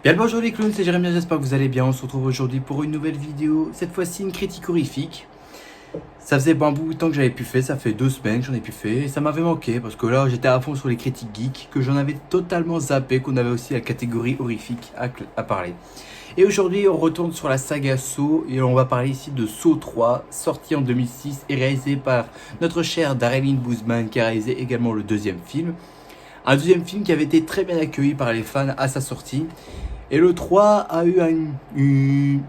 Bien le bonjour les clowns, c'est Jérémy, j'espère que vous allez bien. On se retrouve aujourd'hui pour une nouvelle vidéo, cette fois-ci une critique horrifique. Ça faisait un bout de temps que j'avais pu faire, ça fait 2 semaines que j'en ai pu faire et ça m'avait manqué parce que là j'étais à fond sur les critiques geeks, que j'en avais totalement zappé, qu'on avait aussi la catégorie horrifique à parler. Et aujourd'hui on retourne sur la saga Saw et on va parler ici de Saw 3, sorti en 2006 et réalisé par notre cher Darren Bousman qui a réalisé également le deuxième film. Un deuxième film qui avait été très bien accueilli par les fans à sa sortie. Et le 3 a eu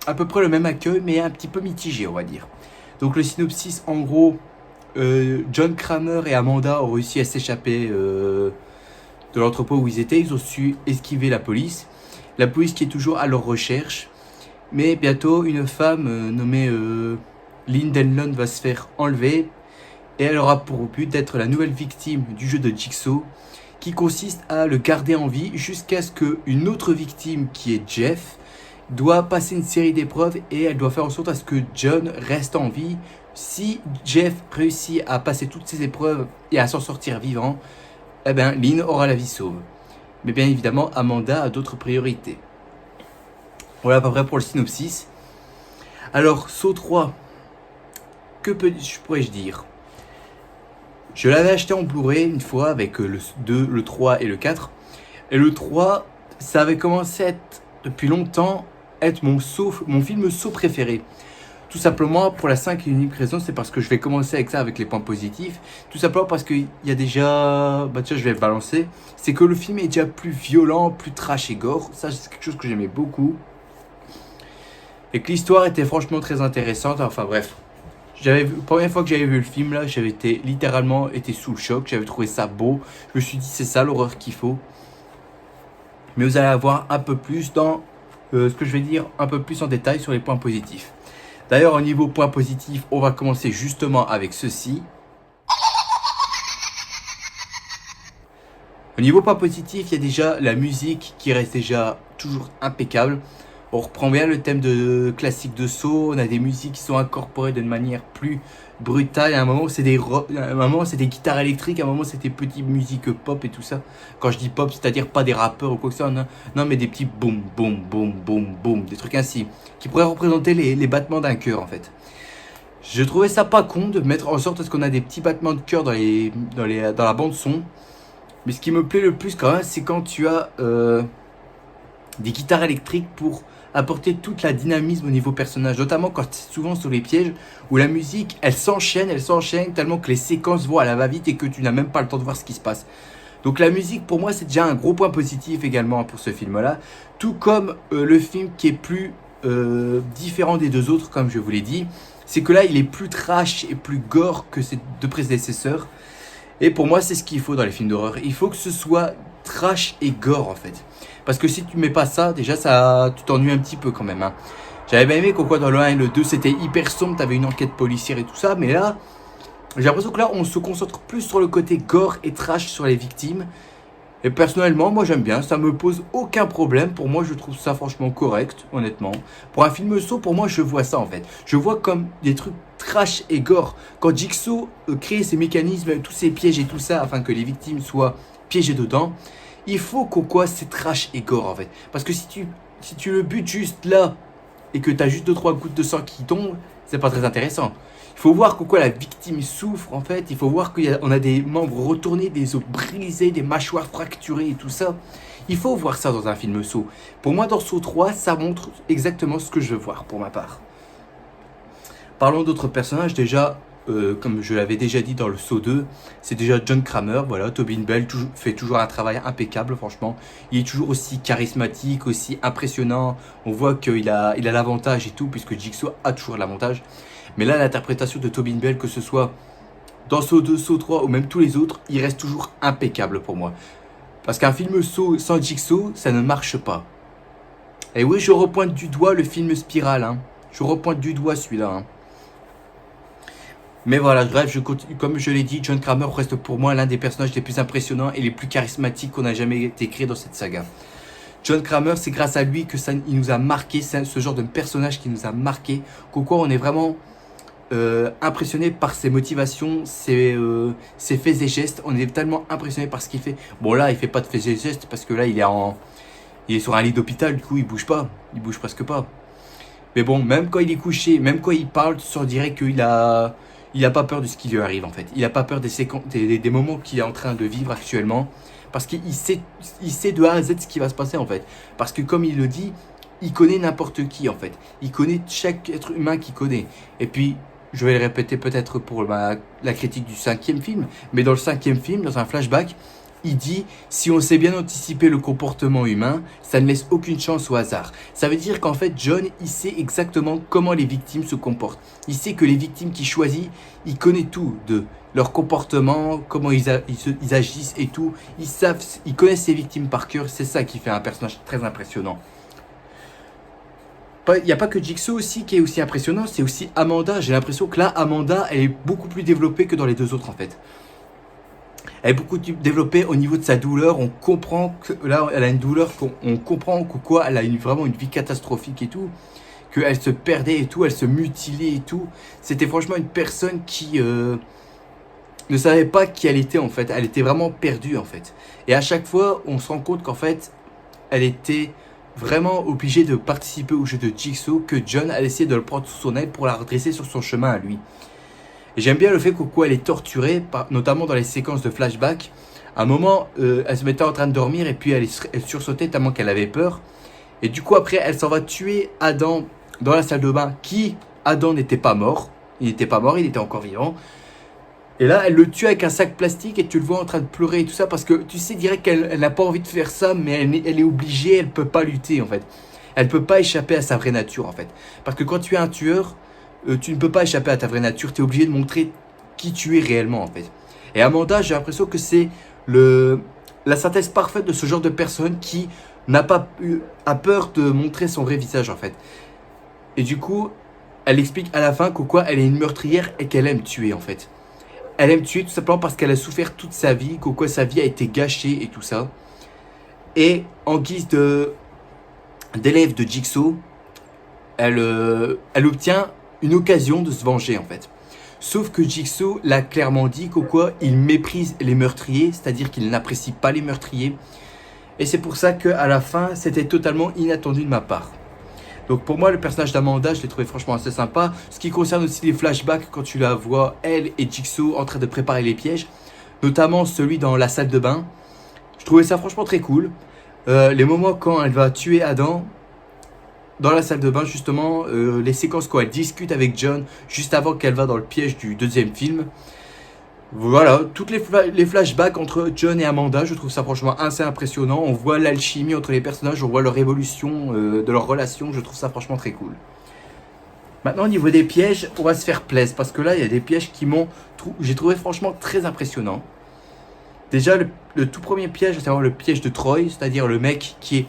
à peu près le même accueil, mais un petit peu mitigé, on va dire. Donc le synopsis, en gros, John Kramer et Amanda ont réussi à s'échapper de l'entrepôt où ils étaient. Ils ont su esquiver la police. La police qui est toujours à leur recherche. Mais bientôt, une femme nommée Lynn Denlon va se faire enlever. Et elle aura pour but d'être la nouvelle victime du jeu de Jigsaw, qui consiste à le garder en vie jusqu'à ce qu'une autre victime, qui est Jeff, doit passer une série d'épreuves et elle doit faire en sorte à ce que John reste en vie. Si Jeff réussit à passer toutes ces épreuves et à s'en sortir vivant, eh bien Lynn aura la vie sauve. Mais bien évidemment, Amanda a d'autres priorités. Voilà à peu près pour le synopsis. Alors, Saw 3, pourrais-je dire? Je l'avais acheté en Blu-ray une fois avec le 2, le 3 et le 4. Et le 3, ça avait commencé à être, depuis longtemps, être mon film Saw préféré. Tout simplement pour la simple et unique raison, c'est parce que je vais commencer avec ça, avec les points positifs. Tout simplement parce qu'il y a déjà, tiens, je vais balancer, c'est que le film est déjà plus violent, plus trash et gore. Ça, c'est quelque chose que j'aimais beaucoup. Et que l'histoire était franchement très intéressante. Enfin bref. La première fois que j'avais vu le film là, j'avais littéralement été sous le choc, j'avais trouvé ça beau. Je me suis dit c'est ça l'horreur qu'il faut. Mais vous allez avoir un peu plus dans ce que je vais dire, un peu plus en détail sur les points positifs. D'ailleurs au niveau points positifs, on va commencer justement avec ceci. Au niveau points positifs, il y a déjà la musique qui reste déjà toujours impeccable. On reprend bien le thème classique de Saw, on a des musiques qui sont incorporées d'une manière plus brutale. À un moment, c'est des guitares électriques, à un moment, c'est des petites musiques pop et tout ça. Quand je dis pop, c'est-à-dire pas des rappeurs ou quoi que ce soit, non, mais des petits boum, boum, boum, boum, boum, des trucs ainsi, qui pourraient représenter les battements d'un cœur en fait. Je trouvais ça pas con de mettre en sorte à ce qu'on a des petits battements de cœur dans la bande son. Mais ce qui me plaît le plus quand même, c'est quand tu as des guitares électriques pour apporter toute la dynamisme au niveau personnage, notamment quand c'est souvent sur les pièges où la musique elle s'enchaîne tellement que les séquences vont à la va-vite et que tu n'as même pas le temps de voir ce qui se passe. Donc la musique pour moi c'est déjà un gros point positif également pour ce film là, tout comme le film qui est plus différent des deux autres comme je vous l'ai dit, c'est que là il est plus trash et plus gore que ses deux prédécesseurs. Et pour moi c'est ce qu'il faut dans les films d'horreur, il faut que ce soit trash et gore en fait. Parce que si tu mets pas ça, déjà tu t'ennuies un petit peu quand même. Hein. J'avais bien aimé quoi dans le 1 et le 2 c'était hyper sombre, t'avais une enquête policière et tout ça, mais là, j'ai l'impression que là on se concentre plus sur le côté gore et trash sur les victimes. Et personnellement, moi j'aime bien, ça me pose aucun problème. Pour moi, je trouve ça franchement correct, honnêtement. Pour un film Saw, pour moi, je vois ça en fait. Je vois comme des trucs trash et gore. Quand Jigsaw crée ces mécanismes, tous ces pièges et tout ça, afin que les victimes soient piégées dedans, il faut quoi c'est trash et gore en fait. Parce que si tu le butes juste là et que tu as juste 2-3 gouttes de sang qui tombent, c'est pas très intéressant. Il faut voir quoi la victime souffre en fait. Il faut voir qu'on a des membres retournés, des os brisés, des mâchoires fracturées et tout ça. Il faut voir ça dans un film Saw. Pour moi, dans Saw 3, ça montre exactement ce que je veux voir pour ma part. Parlons d'autres personnages. Déjà, comme je l'avais déjà dit dans le Saw 2, c'est déjà John Kramer. Voilà, Tobin Bell fait toujours un travail impeccable, franchement. Il est toujours aussi charismatique, aussi impressionnant. On voit qu'il a l'avantage et tout, puisque Jigsaw a toujours l'avantage. Mais là, l'interprétation de Tobin Bell, que ce soit dans Saw 2, Saw 3 ou même tous les autres, il reste toujours impeccable pour moi. Parce qu'un film Saw sans Jigsaw, ça ne marche pas. Et oui, je repointe du doigt le film Spiral. Hein. Je repointe du doigt celui-là. Hein. Mais voilà, bref, comme je l'ai dit, John Kramer reste pour moi l'un des personnages les plus impressionnants et les plus charismatiques qu'on a jamais été créés dans cette saga. John Kramer, c'est grâce à lui que il nous a marqué, c'est ce genre de personnage qui nous a marqué, quoi on est vraiment impressionné par ses motivations, ses faits et gestes. On est tellement impressionné par ce qu'il fait. Bon là, il fait pas de faits et gestes parce que là, il est en Il est sur un lit d'hôpital, du coup, il bouge pas. Il bouge presque pas. Mais bon, même quand il est couché, même quand il parle, tu dirais il a pas peur de ce qui lui arrive, en fait. Il a pas peur des moments qu'il est en train de vivre actuellement. Parce il sait de A à Z ce qui va se passer, en fait. Parce que, comme il le dit, il connaît n'importe qui, en fait. Il connaît chaque être humain qu'il connaît. Et puis, je vais le répéter peut-être pour la critique du 5e film, mais dans le 5e film, dans un flashback, il dit, si on sait bien anticiper le comportement humain, ça ne laisse aucune chance au hasard. Ça veut dire qu'en fait, John, il sait exactement comment les victimes se comportent. Il sait que les victimes qu'il choisit, il connaît tout de leur comportement, comment ils agissent et tout. Ils connaissent ses victimes par cœur. C'est ça qui fait un personnage très impressionnant. Il n'y a pas que Jigsaw aussi qui est aussi impressionnant, c'est aussi Amanda. J'ai l'impression que là, Amanda, elle est beaucoup plus développée que dans les deux autres, en fait. Elle est beaucoup développée au niveau de sa douleur. On comprend que là, elle a une douleur, on comprend que quoi, elle a vraiment une vie catastrophique et tout. Qu'elle se perdait et tout, elle se mutilait et tout. C'était franchement une personne qui ne savait pas qui elle était, en fait. Elle était vraiment perdue, en fait. Et à chaque fois, on se rend compte qu'en fait, elle était vraiment obligée de participer au jeu de Jigsaw, que John a essayé de le prendre sous son aile pour la redresser sur son chemin à lui. Et j'aime bien le fait qu'elle est torturée, notamment dans les séquences de flashback. À un moment, elle se mettait en train de dormir et puis elle sursautait tellement qu'elle avait peur. Et du coup, après, elle s'en va tuer Adam dans la salle de bain, Adam n'était pas mort. Il n'était pas mort, il était encore vivant. Et là, elle le tue avec un sac plastique et tu le vois en train de pleurer et tout ça parce que tu sais direct qu'elle n'a pas envie de faire ça, mais elle est obligée, elle ne peut pas lutter en fait. Elle ne peut pas échapper à sa vraie nature en fait. Parce que quand tu es un tueur, tu ne peux pas échapper à ta vraie nature, tu es obligé de montrer qui tu es réellement en fait. Et Amanda, j'ai l'impression que c'est la synthèse parfaite de ce genre de personne qui a peur de montrer son vrai visage en fait. Et du coup, elle explique à la fin elle est une meurtrière et qu'elle aime tuer en fait. Elle aime tuer tout simplement parce qu'elle a souffert toute sa vie, sa vie a été gâchée et tout ça. Et en guise d'élève de Jigsaw, elle obtient une occasion de se venger en fait. Sauf que Jigsaw l'a clairement dit il méprise les meurtriers, c'est-à-dire qu'il n'apprécie pas les meurtriers. Et c'est pour ça qu'à la fin, c'était totalement inattendu de ma part. Donc pour moi, le personnage d'Amanda, je l'ai trouvé franchement assez sympa. Ce qui concerne aussi les flashbacks, quand tu la vois, elle et Jigsaw en train de préparer les pièges, notamment celui dans la salle de bain, je trouvais ça franchement très cool. Les moments quand elle va tuer Adam, dans la salle de bain justement, les séquences quand elle discute avec John, juste avant qu'elle va dans le piège du deuxième film. Voilà, toutes les flashbacks entre John et Amanda, je trouve ça franchement assez impressionnant. On voit l'alchimie entre les personnages, on voit leur évolution de leur relation, je trouve ça franchement très cool. Maintenant au niveau des pièges, on va se faire plaisir parce que là il y a des pièges qui j'ai trouvé franchement très impressionnant. Déjà le tout premier piège, c'est vraiment le piège de Troy, c'est-à-dire le mec qui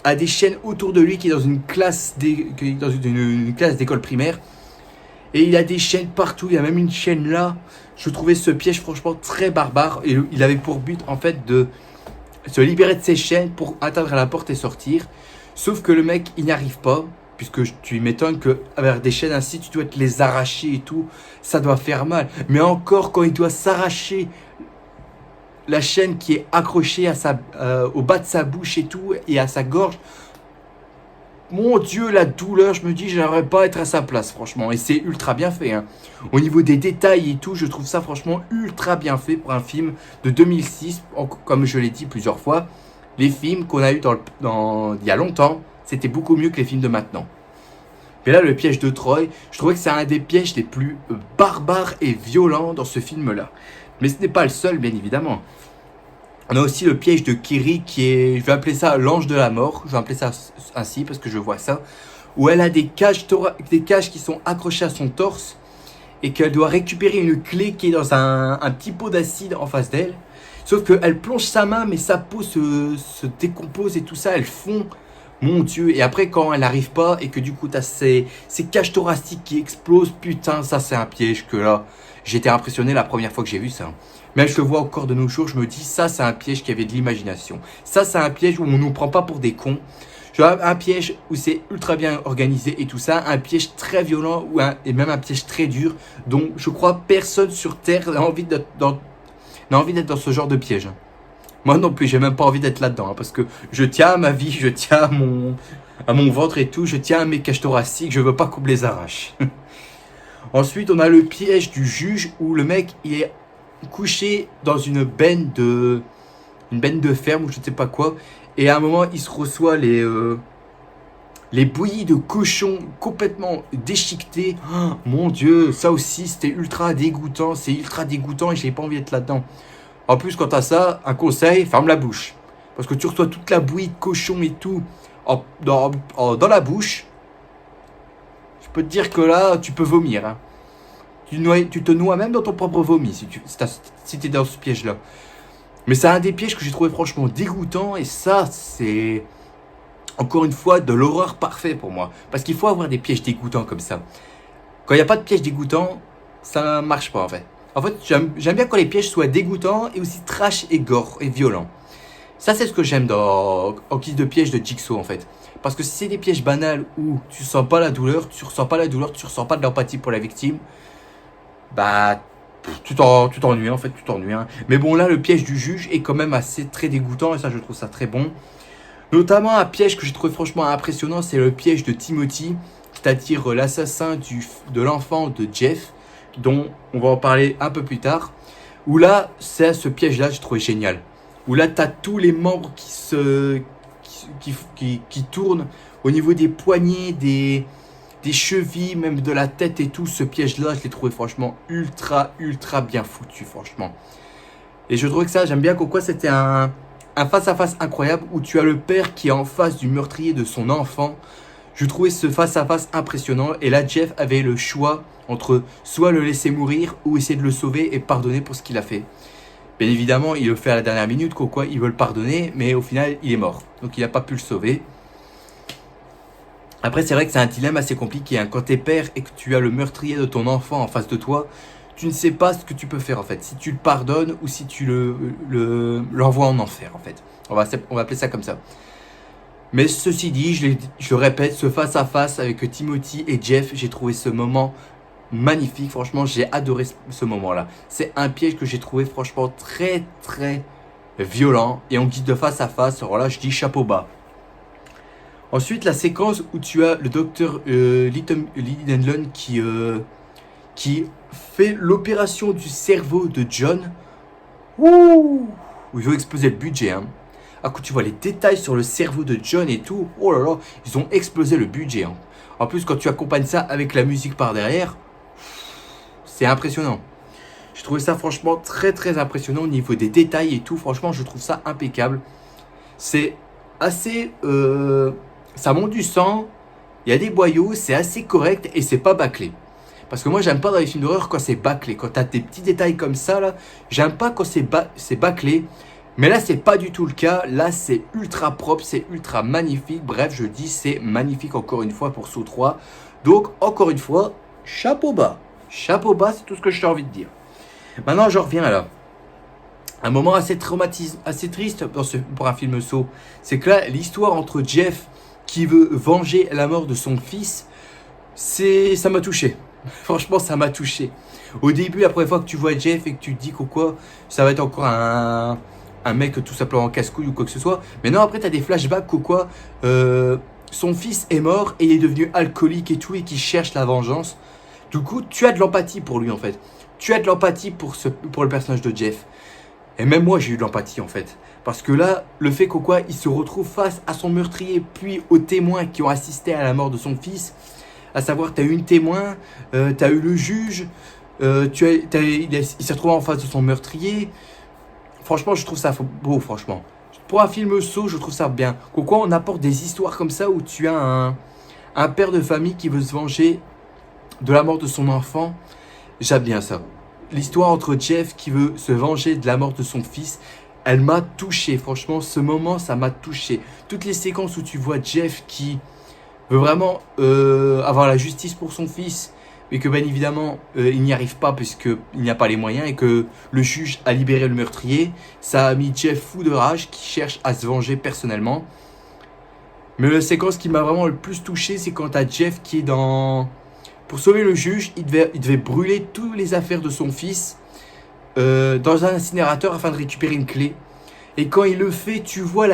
a des chaînes autour de lui, qui est dans une classe d'école primaire. Et il a des chaînes partout, il y a même une chaîne là. Je trouvais ce piège franchement très barbare. Et il avait pour but en fait de se libérer de ses chaînes pour atteindre la porte et sortir. Sauf que le mec, il n'y arrive pas. Puisque tu m'étonnes qu'avec des chaînes ainsi, tu dois te les arracher et tout. Ça doit faire mal. Mais encore quand il doit s'arracher la chaîne qui est accrochée au bas de sa bouche et tout, et à sa gorge. Mon Dieu, la douleur, je me dis, j'aimerais pas être à sa place, franchement. Et c'est ultra bien fait. Hein. Au niveau des détails et tout, je trouve ça franchement ultra bien fait pour un film de 2006. Comme je l'ai dit plusieurs fois, les films qu'on a eu il y a longtemps, c'était beaucoup mieux que les films de maintenant. Mais là, le piège de Troy, je trouvais que c'est un des pièges les plus barbares et violents dans ce film-là. Mais ce n'est pas le seul, bien évidemment. On a aussi le piège de Kiri qui est, je vais appeler ça l'ange de la mort, je vais appeler ça ainsi parce que je vois ça, où elle a des cages qui sont accrochées à son torse et qu'elle doit récupérer une clé qui est dans un petit pot d'acide en face d'elle. Sauf qu'elle plonge sa main mais sa peau se décompose et tout ça, elle fond. Mon Dieu, et après quand elle n'arrive pas et que du coup tu as ces cages thoraciques qui explosent, putain ça c'est un piège que là, j'étais impressionné la première fois que j'ai vu ça. Mais je le vois encore de nos jours, je me dis ça c'est un piège qui avait de l'imagination. Ça c'est un piège où on ne nous prend pas pour des cons. Un piège où c'est ultra bien organisé et tout ça, un piège très violent et même un piège très dur dont je crois personne sur Terre n'a envie d'être dans ce genre de piège. Moi non plus, j'ai même pas envie d'être là-dedans, hein, parce que je tiens à ma vie, je tiens à mon ventre et tout, je tiens à mes cages thoraciques, je veux pas qu'on me les arrache. Ensuite, on a le piège du juge où le mec il est couché dans une benne de ferme ou je ne sais pas quoi, et à un moment il se reçoit les bouillies de cochon complètement déchiquetées. Oh, mon Dieu, ça aussi c'était ultra dégoûtant, c'est ultra dégoûtant et j'ai pas envie d'être là-dedans. En plus, quand t'as ça, un conseil, ferme la bouche. Parce que tu reçois toute la bouillie de cochon et tout dans la bouche. Je peux te dire que là, tu peux vomir. Hein. Tu te noies même dans ton propre vomi si t'es dans ce piège-là. Mais c'est un des pièges que j'ai trouvé franchement dégoûtant. Et ça, c'est encore une fois de l'horreur parfaite pour moi. Parce qu'il faut avoir des pièges dégoûtants comme ça. Quand il n'y a pas de piège dégoûtant, ça ne marche pas en fait. En fait, j'aime bien quand les pièges soient dégoûtants et aussi trash et gore et violents. Ça, c'est ce que j'aime en guise de piège de Jigsaw en fait. Parce que si c'est des pièges banals où tu sens pas la douleur, tu ressens pas de l'empathie pour la victime, bah tu t'ennuies en fait, tu t'ennuies. Hein. Mais bon, là, le piège du juge est quand même assez très dégoûtant et ça, je trouve ça très bon. Notamment un piège que j'ai trouvé franchement impressionnant, c'est le piège de Timothy, c'est-à-dire l'assassin de l'enfant de Jeff, dont on va en parler un peu plus tard. Où là, c'est ce piège-là, j'ai trouvé génial. Où là, tu as tous les membres qui tournent au niveau des poignets, des chevilles, même de la tête et tout. Ce piège-là, je l'ai trouvé franchement ultra bien foutu, franchement. Et je trouve que ça, j'aime bien pourquoi c'était un face-à-face incroyable où tu as le père qui est en face du meurtrier de son enfant. Je trouvais ce face-à-face impressionnant. Et là, Jeff avait le choix entre soit le laisser mourir ou essayer de le sauver et pardonner pour ce qu'il a fait. Bien évidemment, il le fait à la dernière minute, quoi, il veut le pardonner, mais au final, il est mort. Donc, il n'a pas pu le sauver. Après, c'est vrai que c'est un dilemme assez compliqué. Hein. Quand t'es père et que tu as le meurtrier de ton enfant en face de toi, tu ne sais pas ce que tu peux faire en fait. Si tu le pardonnes ou si tu l'envoies en enfer en fait. On va appeler ça comme ça. Mais ceci dit, je le répète, ce face-à-face avec Timothy et Jeff, j'ai trouvé ce moment magnifique. Franchement, j'ai adoré ce moment-là. C'est un piège que j'ai trouvé franchement très violent. Et en guise de face-à-face, alors là, je dis chapeau bas. Ensuite, la séquence où tu as le docteur Lee Denlon qui fait l'opération du cerveau de John. Ouh, où il veut exploser le budget. Hein. Ah, quand tu vois les détails sur le cerveau de John et tout, oh là là, ils ont explosé le budget. Hein. En plus, quand tu accompagnes ça avec la musique par derrière, c'est impressionnant. Je trouvais ça franchement très impressionnant au niveau des détails et tout. Franchement, je trouve ça impeccable. C'est assez... ça monte du sang, il y a des boyaux, c'est assez correct et c'est pas bâclé. Parce que moi, j'aime pas dans les films d'horreur quand c'est bâclé. Quand t'as des petits détails comme ça, là, j'aime pas quand c'est bâclé. Mais là, c'est pas du tout le cas. Là, c'est ultra propre, c'est ultra magnifique. Bref, je dis, c'est magnifique encore une fois pour Saw 3. Donc, encore une fois, chapeau bas. Chapeau bas, c'est tout ce que j'ai envie de dire. Maintenant, je reviens là. Un moment assez triste pour un film Saw. C'est que là, l'histoire entre Jeff qui veut venger la mort de son fils, ça m'a touché. Franchement, ça m'a touché. Au début, la première fois que tu vois Jeff et que tu te dis que quoi, ça va être encore un mec tout simplement casse-couille ou quoi que ce soit. Mais non, après, tu as des flashbacks que quoi, son fils est mort et il est devenu alcoolique et tout et qui cherche la vengeance. Du coup, tu as de l'empathie pour lui en fait. Tu as de l'empathie pour le personnage de Jeff. Et même moi, j'ai eu de l'empathie en fait. Parce que là, le fait quoi, il se retrouve face à son meurtrier puis aux témoins qui ont assisté à la mort de son fils. À savoir, tu as eu une témoin, tu as eu le juge, il s'est retrouvé en face de son meurtrier. Franchement, je trouve ça beau, franchement. Pour un film Saw, je trouve ça bien. Pourquoi on apporte des histoires comme ça où tu as un père de famille qui veut se venger de la mort de son enfant. J'aime bien ça. L'histoire entre Jeff qui veut se venger de la mort de son fils, elle m'a touché. Franchement, ce moment, ça m'a touché. Toutes les séquences où tu vois Jeff qui veut vraiment avoir la justice pour son fils, mais que bien évidemment il n'y arrive pas puisqu'il n'y a pas les moyens et que le juge a libéré le meurtrier, ça a mis Jeff fou de rage qui cherche à se venger personnellement. Mais la séquence qui m'a vraiment le plus touché, c'est quand t'as Jeff qui est dans... Pour sauver le juge, il devait brûler toutes les affaires de son fils dans un incinérateur afin de récupérer une clé. Et quand il le fait, tu vois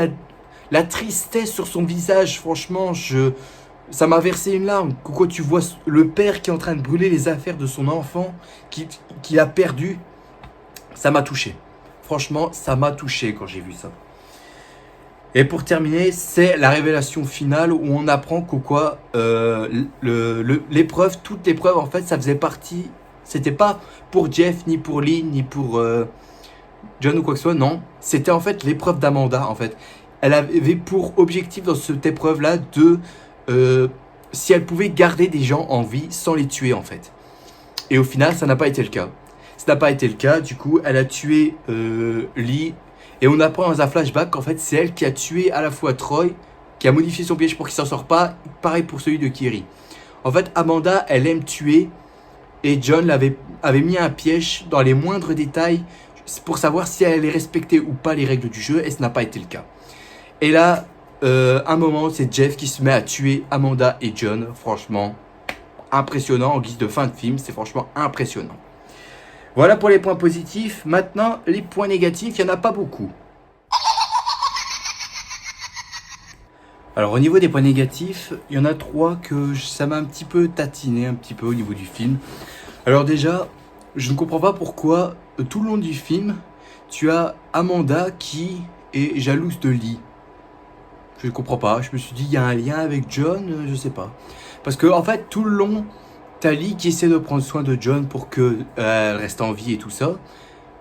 la tristesse sur son visage. Franchement, ça m'a versé une larme. Quoi, tu vois le père qui est en train de brûler les affaires de son enfant, qu'il a perdu. Ça m'a touché. Franchement, ça m'a touché quand j'ai vu ça. Et pour terminer, c'est la révélation finale où on apprend que quoi, l'épreuve, toute l'épreuve, en fait, ça faisait partie. C'était pas pour Jeff, ni pour Lee, ni pour John ou quoi que ce soit, non. C'était en fait l'épreuve d'Amanda, en fait. Elle avait pour objectif dans cette épreuve-là de si elle pouvait garder des gens en vie sans les tuer, en fait. Et au final, ça n'a pas été le cas. Ça n'a pas été le cas, du coup, elle a tué Lee. Et on apprend dans un flashback qu'en fait, c'est elle qui a tué à la fois Troy, qui a modifié son piège pour qu'il s'en sorte pas. Pareil pour celui de Kiri. En fait, Amanda, elle aime tuer. Et John avait mis un piège dans les moindres détails pour savoir si elle allait respecter ou pas les règles du jeu. Et ce n'a pas été le cas. Et là, un moment, c'est Jeff qui se met à tuer Amanda et John. Franchement, impressionnant en guise de fin de film. C'est franchement impressionnant. Voilà pour les points positifs. Maintenant, les points négatifs, il n'y en a pas beaucoup. Alors au niveau des points négatifs, il y en a 3 que ça m'a un petit peu tatiné, un petit peu au niveau du film. Alors déjà, je ne comprends pas pourquoi tout le long du film, tu as Amanda qui est jalouse de Lee. Je ne comprends pas. Je me suis dit, il y a un lien avec John, je sais pas. Parce que en fait, tout le long, t'as Lee qui essaie de prendre soin de John pour qu'elle reste en vie et tout ça.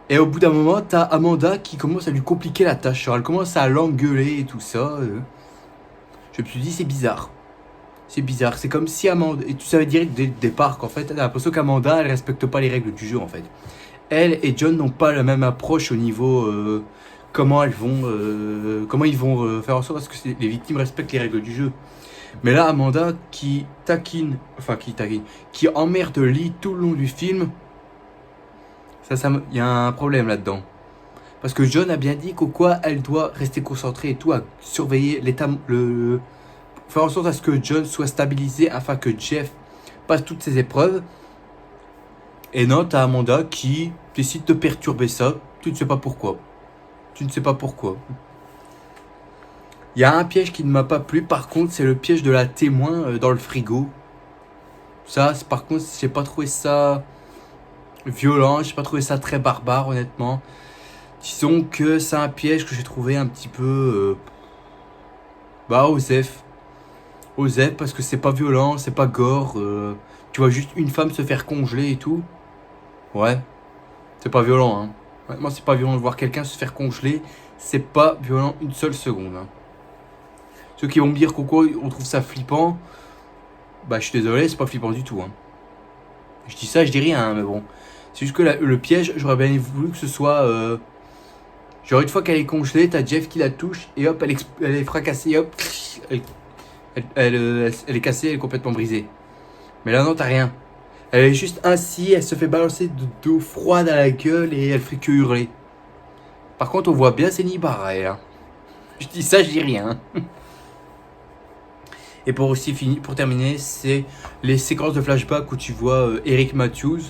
Et au bout d'un moment, t'as Amanda qui commence à lui compliquer la tâche. Genre, elle commence à l'engueuler et tout ça. Je me suis dit, c'est bizarre. C'est bizarre. C'est comme si Amanda... Et tu savais direct dès le départ qu'en fait, t'as l'impression qu'Amanda, elle respecte pas les règles du jeu, en fait. Elle et John n'ont pas la même approche au niveau... comment ils vont faire en sorte à ce que les victimes respectent les règles du jeu. Mais là, Amanda qui emmerde Lee tout le long du film, il y a un problème là-dedans. Parce que John a bien dit qu'au quoi elle doit rester concentrée et tout, à surveiller faire en sorte à ce que John soit stabilisé afin que Jeff passe toutes ses épreuves. Et non, t'as Amanda qui décide de perturber ça, tu ne sais pas pourquoi. Tu ne sais pas pourquoi. Il y a un piège qui ne m'a pas plu, par contre, c'est le piège de la témoin dans le frigo. Ça, par contre, j'ai pas trouvé ça violent, j'ai pas trouvé ça très barbare, honnêtement. Disons que c'est un piège que j'ai trouvé un petit peu... osef. Osef, parce que c'est pas violent, c'est pas gore. Tu vois juste une femme se faire congeler et tout. Ouais, c'est pas violent, hein. Honnêtement, c'est pas violent de voir quelqu'un se faire congeler. C'est pas violent une seule seconde, hein. Ceux qui vont me dire qu'on trouve ça flippant, bah je suis désolé, c'est pas flippant du tout, hein. Je dis ça, je dis rien, hein, mais bon. C'est juste que le piège, j'aurais bien voulu que ce soit... genre une fois qu'elle est congelée, t'as Jeff qui la touche, et hop, elle est fracassée, hop, elle est cassée, elle est complètement brisée. Mais là non, t'as rien. Elle est juste ainsi, elle se fait balancer d'eau froide à la gueule, et elle fait que hurler. Par contre, on voit bien ses nids barrés, hein. Je dis ça, je dis rien. Et pour terminer, c'est les séquences de flashback où tu vois Eric Matthews.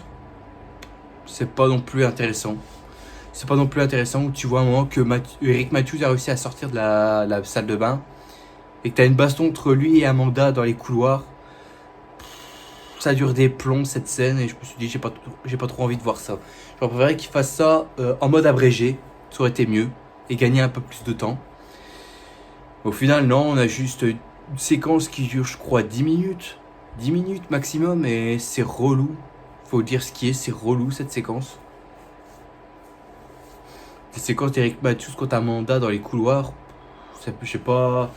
C'est pas non plus intéressant. C'est pas non plus intéressant où tu vois un moment que Eric Matthews a réussi à sortir de la salle de bain. Et que t'as une baston entre lui et Amanda dans les couloirs. Ça dure des plombs cette scène et je me suis dit j'ai pas trop envie de voir ça. J'aurais préféré qu'il fasse ça en mode abrégé. Ça aurait été mieux. Et gagner un peu plus de temps. Au final, non, on a juste une séquence qui dure, je crois, 10 minutes. 10 minutes maximum et c'est relou. Faut dire ce qui est, c'est relou cette séquence. Cette séquence d'Eric Matthews contre Amanda dans les couloirs, je sais pas.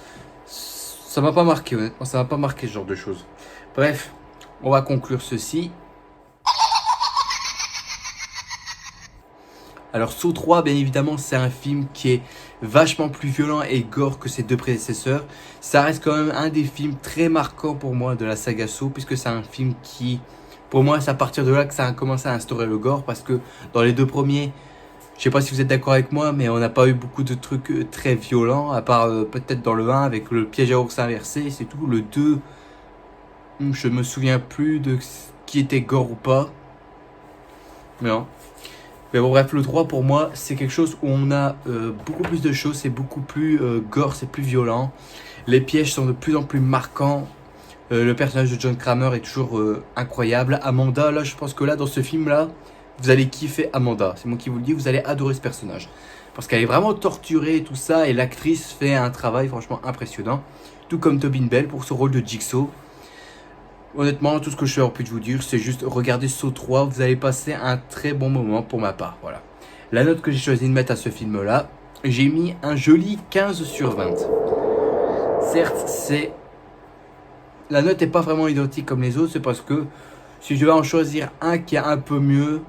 Ça m'a pas marqué, honnêtement, ça m'a pas marqué ce genre de choses. Bref, on va conclure ceci. Alors Saw 3, bien évidemment, c'est un film qui est vachement plus violent et gore que ses deux prédécesseurs. Ça reste quand même un des films très marquants pour moi de la saga Saw, puisque c'est un film qui, pour moi, c'est à partir de là que ça a commencé à instaurer le gore, parce que dans les deux premiers, je sais pas si vous êtes d'accord avec moi, mais on n'a pas eu beaucoup de trucs très violents, à part peut-être dans le 1 avec le piège à ours inversé, c'est tout. Le 2, je me souviens plus de ce qui était gore ou pas. Mais non. Mais bon bref, le 3 pour moi c'est quelque chose où on a beaucoup plus de choses, c'est beaucoup plus gore, c'est plus violent. Les pièges sont de plus en plus marquants. Le personnage de John Kramer est toujours incroyable. Amanda, là je pense que là dans ce film là, vous allez kiffer Amanda. C'est moi qui vous le dis, vous allez adorer ce personnage. Parce qu'elle est vraiment torturée et tout ça, et l'actrice fait un travail franchement impressionnant. Tout comme Tobin Bell pour ce rôle de Jigsaw. Honnêtement, tout ce que je peux vous dire, c'est juste regarder Saw 3, vous allez passer un très bon moment pour ma part. Voilà. La note que j'ai choisi de mettre à ce film-là, j'ai mis un joli 15 sur 20. Certes, la note n'est pas vraiment identique comme les autres, c'est parce que si je devais en choisir un qui est un peu mieux,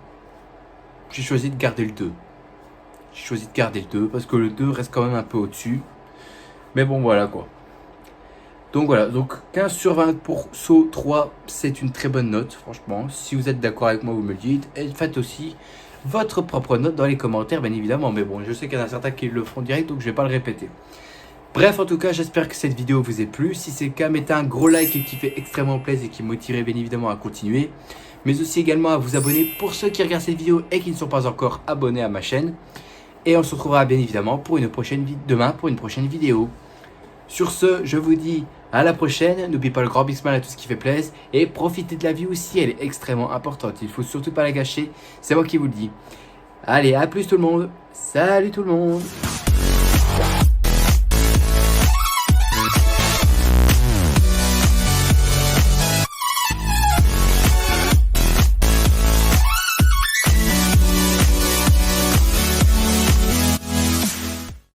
j'ai choisi de garder le 2. J'ai choisi de garder le 2 parce que le 2 reste quand même un peu au-dessus. Mais bon, voilà quoi. Donc voilà, donc 15 sur 20 pour Saw 3, c'est une très bonne note, franchement. Si vous êtes d'accord avec moi, vous me le dites. Et faites aussi votre propre note dans les commentaires, bien évidemment. Mais bon, je sais qu'il y en a certains qui le font direct, donc je ne vais pas le répéter. Bref, en tout cas, j'espère que cette vidéo vous a plu. Si c'est le cas, mettez un gros like qui fait extrêmement plaisir et qui me motiverait bien évidemment à continuer. Mais aussi également à vous abonner pour ceux qui regardent cette vidéo et qui ne sont pas encore abonnés à ma chaîne. Et on se retrouvera bien évidemment pour demain pour une prochaine vidéo. Sur ce, je vous dis à la prochaine. N'oubliez pas le grand big smile à tout ce qui fait plaisir. Et profitez de la vie aussi, elle est extrêmement importante. Il ne faut surtout pas la gâcher. C'est moi qui vous le dis. Allez, à plus tout le monde. Salut tout le monde.